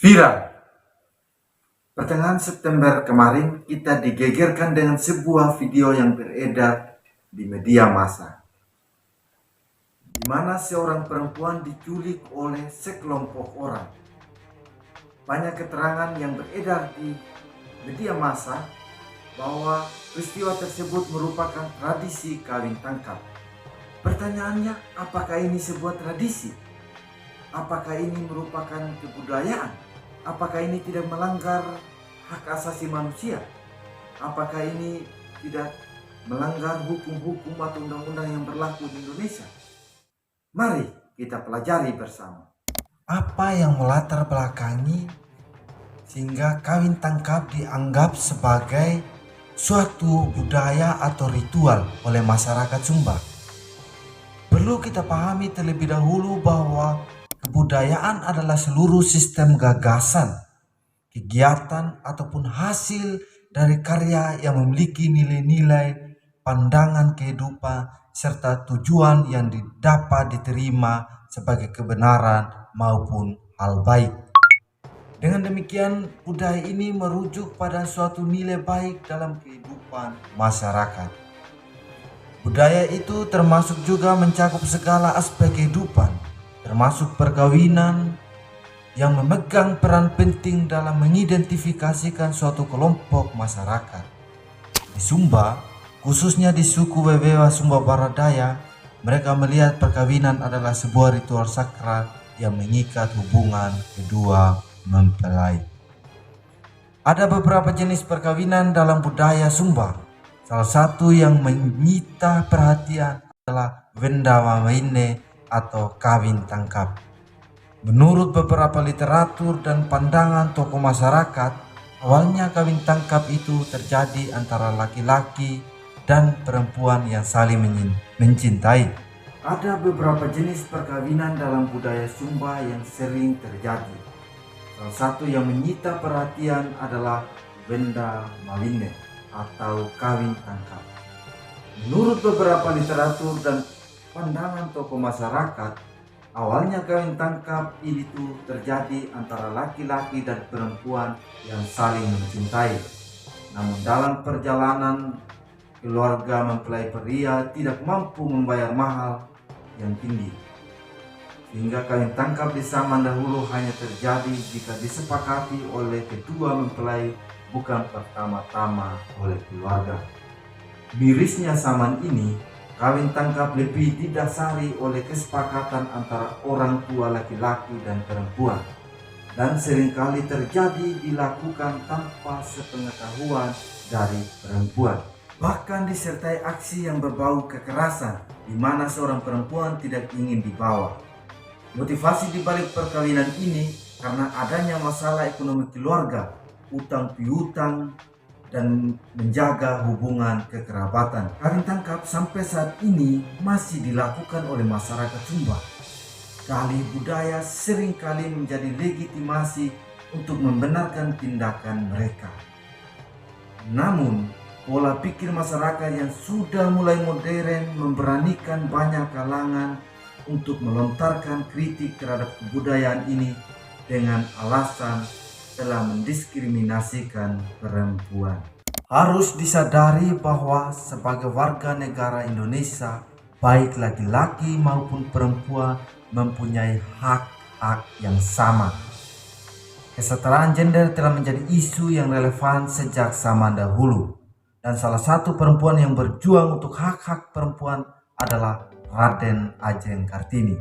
Viral. Pertengahan September kemarin kita digegerkan dengan sebuah video yang beredar di media massa, di mana seorang perempuan diculik oleh sekelompok orang. Banyak keterangan yang beredar di media massa bahwa peristiwa tersebut merupakan tradisi kawin tangkap. Pertanyaannya, apakah ini sebuah tradisi? Apakah ini merupakan kebudayaan? Apakah ini tidak melanggar hak asasi manusia? Apakah ini tidak melanggar hukum-hukum atau undang-undang yang berlaku di Indonesia? Mari kita pelajari bersama. Apa yang melatar belakangi sehingga kawin tangkap dianggap sebagai suatu budaya atau ritual oleh masyarakat Sumba? Perlu kita pahami terlebih dahulu bahwa kebudayaan adalah seluruh sistem gagasan, kegiatan ataupun hasil dari karya yang memiliki nilai-nilai, pandangan kehidupan, serta tujuan yang dapat diterima sebagai kebenaran maupun hal baik. Dengan demikian, budaya ini merujuk pada suatu nilai baik dalam kehidupan masyarakat. Budaya itu termasuk juga mencakup segala aspek kehidupan, termasuk perkawinan, yang memegang peran penting dalam mengidentifikasikan suatu kelompok masyarakat. Di Sumba, khususnya di suku Wewewa Sumba Barat Daya, mereka melihat perkawinan adalah sebuah ritual sakral yang mengikat hubungan kedua mempelai. Ada beberapa jenis perkawinan dalam budaya Sumba. Salah satu yang menyita perhatian adalah wenda mamaine atau kawin tangkap. Menurut beberapa literatur dan pandangan tokoh masyarakat, awalnya kawin tangkap itu terjadi antara laki-laki dan perempuan yang saling mencintai. Ada beberapa jenis perkawinan dalam budaya Sumba yang sering terjadi. Salah satu yang menyita perhatian adalah wenda mawine atau kawin tangkap. Menurut beberapa literatur dan pandangan tokoh masyarakat, awalnya kawin tangkap itu terjadi antara laki-laki dan perempuan yang saling mencintai. Namun dalam perjalanan, keluarga mempelai pria tidak mampu membayar mahal yang tinggi, sehingga kawin tangkap di zaman dahulu hanya terjadi jika disepakati oleh kedua mempelai, bukan pertama-tama oleh keluarga. Mirisnya zaman ini, kawin tangkap lebih didasari oleh kesepakatan antara orang tua laki-laki dan perempuan, dan seringkali terjadi dilakukan tanpa sepengetahuan dari perempuan. Bahkan disertai aksi yang berbau kekerasan, di mana seorang perempuan tidak ingin dibawa. Motivasi dibalik perkawinan ini karena adanya masalah ekonomi keluarga, utang piutang, dan menjaga hubungan kekerabatan. Kawin tangkap sampai saat ini masih dilakukan oleh masyarakat Sumba. Dalih budaya seringkali menjadi legitimasi untuk membenarkan tindakan mereka. Namun, pola pikir masyarakat yang sudah mulai modern memberanikan banyak kalangan untuk melontarkan kritik terhadap kebudayaan ini dengan alasan telah mendiskriminasikan perempuan. Harus disadari bahwa sebagai warga negara Indonesia, baik laki-laki maupun perempuan mempunyai hak-hak yang sama. Kesetaraan gender telah menjadi isu yang relevan sejak zaman dahulu, dan salah satu perempuan yang berjuang untuk hak-hak perempuan adalah Raden Ajeng Kartini.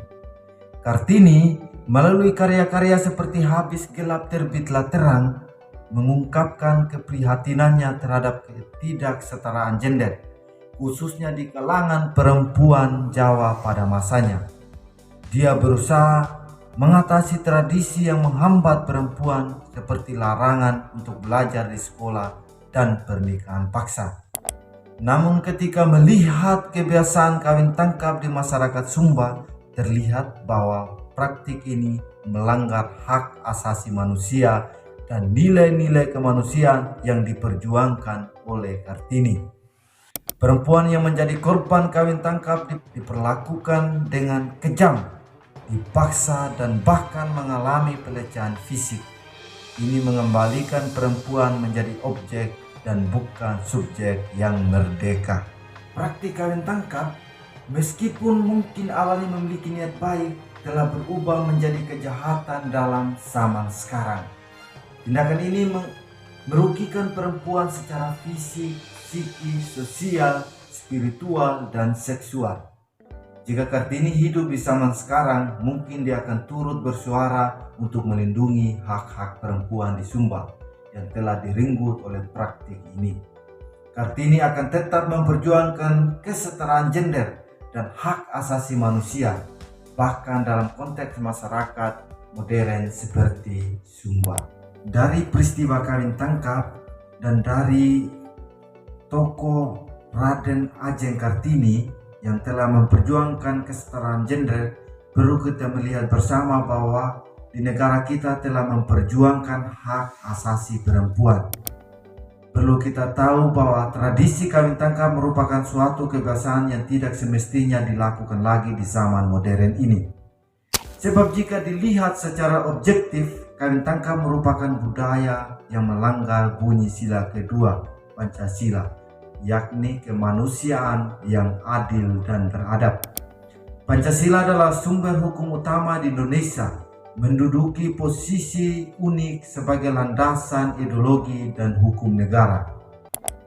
Kartini melalui karya-karya seperti Habis Gelap Terbitlah Terang mengungkapkan keprihatinannya terhadap ketidaksetaraan gender, khususnya di kalangan perempuan Jawa pada masanya. Dia berusaha mengatasi tradisi yang menghambat perempuan seperti larangan untuk belajar di sekolah dan pernikahan paksa. Namun ketika melihat kebiasaan kawin tangkap di masyarakat Sumba, terlihat bahwa praktik ini melanggar hak asasi manusia dan nilai-nilai kemanusiaan yang diperjuangkan oleh Kartini. Perempuan yang menjadi korban kawin tangkap diperlakukan dengan kejam, dipaksa, dan bahkan mengalami pelecehan fisik. Ini mengembalikan perempuan menjadi objek dan bukan subjek yang merdeka. Praktik kawin tangkap, meskipun mungkin awalnya memiliki niat baik, telah berubah menjadi kejahatan dalam zaman sekarang. Tindakan ini merugikan perempuan secara fisik, psikis, sosial, spiritual, dan seksual. Jika Kartini hidup di zaman sekarang, mungkin dia akan turut bersuara untuk melindungi hak-hak perempuan di Sumba yang telah direnggut oleh praktik ini. Kartini akan tetap memperjuangkan kesetaraan gender dan hak asasi manusia, bahkan dalam konteks masyarakat modern seperti Sumba. Dari peristiwa kawin tangkap dan dari tokoh Raden Ajeng Kartini yang telah memperjuangkan kesetaraan gender, perlu kita melihat bersama bahwa di negara kita telah memperjuangkan hak asasi perempuan. Perlu kita tahu bahwa tradisi kawin tangkap merupakan suatu kebiasaan yang tidak semestinya dilakukan lagi di zaman modern ini. Sebab jika dilihat secara objektif, kawin tangkap merupakan budaya yang melanggar bunyi sila kedua Pancasila, yakni kemanusiaan yang adil dan beradab. Pancasila adalah sumber hukum utama di Indonesia, menduduki posisi unik sebagai landasan ideologi dan hukum negara.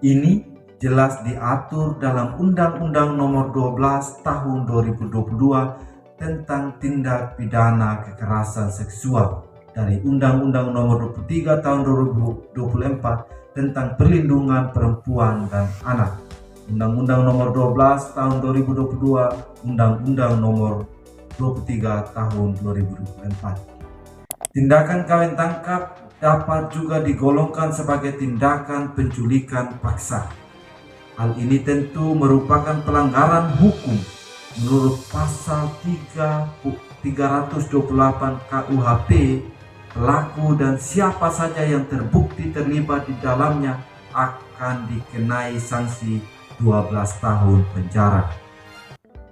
Ini jelas diatur dalam Undang-Undang Nomor 12 Tahun 2022 tentang tindak pidana kekerasan seksual, dari Undang-Undang Nomor 23 Tahun 2024 tentang perlindungan perempuan dan anak, Undang-Undang Nomor 12 Tahun 2022, Undang-Undang Nomor 23 Tahun 2024. Tindakan kawin tangkap dapat juga digolongkan sebagai tindakan penculikan paksa. Hal ini tentu merupakan pelanggaran hukum menurut pasal 328 KUHP. Pelaku dan siapa saja yang terbukti terlibat di dalamnya akan dikenai sanksi 12 tahun penjara.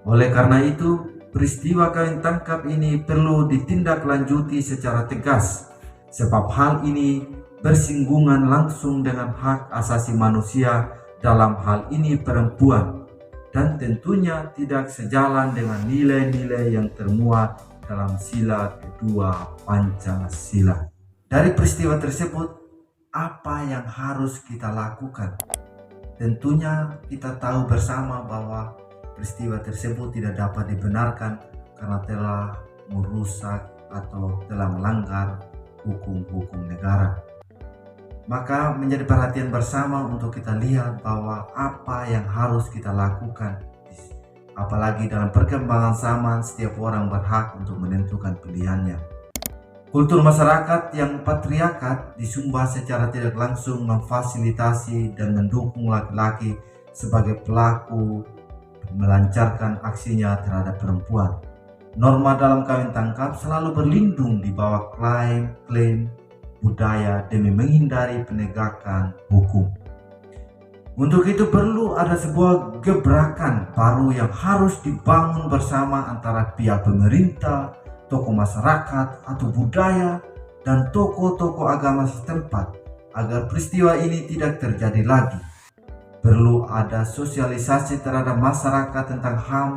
Oleh karena itu, peristiwa kawin tangkap ini perlu ditindaklanjuti secara tegas, sebab hal ini bersinggungan langsung dengan hak asasi manusia, dalam hal ini perempuan, dan tentunya tidak sejalan dengan nilai-nilai yang termuat dalam sila kedua Pancasila. Dari peristiwa tersebut, apa yang harus kita lakukan? Tentunya kita tahu bersama bahwa peristiwa tersebut tidak dapat dibenarkan karena telah merusak atau telah melanggar hukum-hukum negara. Maka menjadi perhatian bersama untuk kita lihat bahwa apa yang harus kita lakukan. Apalagi dalam perkembangan zaman, setiap orang berhak untuk menentukan pilihannya. Kultur masyarakat yang patriarkat di Sumba secara tidak langsung memfasilitasi dan mendukung laki-laki sebagai pelaku melancarkan aksinya terhadap perempuan. Norma dalam kawin tangkap selalu berlindung di bawah klaim budaya demi menghindari penegakan hukum. Untuk itu perlu ada sebuah gebrakan baru yang harus dibangun bersama antara pihak pemerintah, tokoh masyarakat atau budaya, dan tokoh-tokoh agama setempat agar peristiwa ini tidak terjadi lagi. Perlu ada sosialisasi terhadap masyarakat tentang HAM,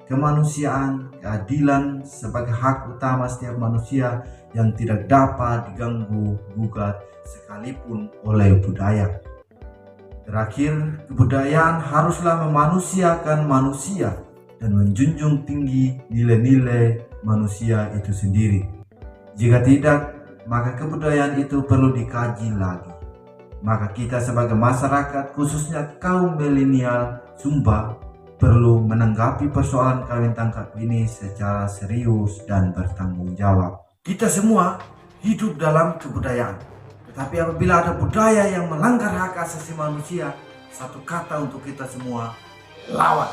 kemanusiaan, keadilan sebagai hak utama setiap manusia yang tidak dapat diganggu-gugat sekalipun oleh budaya. Terakhir, kebudayaan haruslah memanusiakan manusia dan menjunjung tinggi nilai-nilai manusia itu sendiri. Jika tidak, maka kebudayaan itu perlu dikaji lagi. Maka kita sebagai masyarakat, khususnya kaum milenial Sumba, perlu menanggapi persoalan kawin tangkap ini secara serius dan bertanggung jawab. Kita semua hidup dalam kebudayaan. Tetapi apabila ada budaya yang melanggar hak asasi manusia, satu kata untuk kita semua, lawan.